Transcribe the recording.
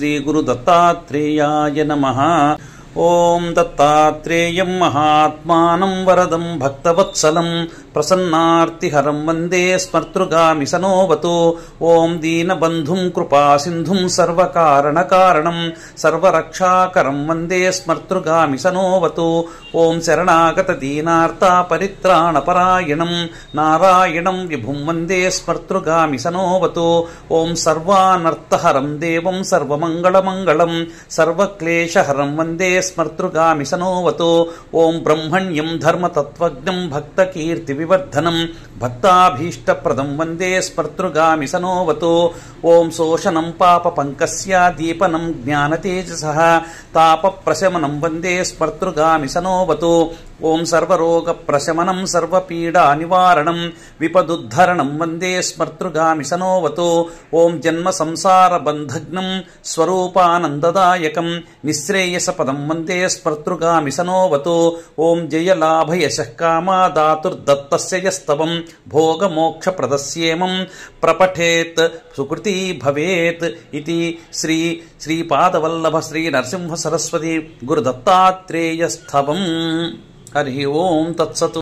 श्री गुरु दत्तात्रेयाय नमः। ओं दत्तात्रेयं महात्मानं वरदं भक्तवत्सलं प्रसन्नार्तिहरं वन्दे स्मर्तृगामि सनोवतु। ओं दीनबन्धुं कृपासिन्धुं सर्वकारणकारणं सर्वरक्षाकरं वन्दे स्मर्तृगामि सनोवतु। ओं शरणागतदीनार्तापरित्राणपरायणं नारायणं विभुं वन्दे स्मर्तृगामि सनोवतु। ओं सर्वानर्थहरं देवं सर्वमङ्गलमङ्गलं सर्वक्लेशहरं वन्दे स्मर्तृगामि सनोवतु। ओं ब्रह्मण्यं धर्मतत्त्वज्ञं भक्तकीर्तिविवर्धनं भक्ताभीष्टप्रदं वन्दे स्मर्तृगामि सनोवतु। ओं शोषणं पापपङ्कस्य दीपनं ज्ञानतेजसः तापप्रशमनं वन्दे स्मर्तृगामि सनोवतु। ओं सर्वरोगप्रशमनं सर्वपीडानिवारणं विपदुद्धरणं वन्दे स्मर्तृगामि सनोवतु। ओं जन्मसंसारबन्धघ्नं स्वरूपानन्ददायकं निःश्रेयसपदं वन्दे स्मर्तृगामि सनोवतु। ओं जयलाभयशः कामादातुर्दत्तस्य यस्तवं भोगमोक्षप्रदस्येमं प्रपठेत् सुकृती भवेत् इति श्रीपादवल्लभ श्री नरसिंह सरस्वती गुरुदत्तात्रेयस्थवम्। हरि ओं तत्सत्।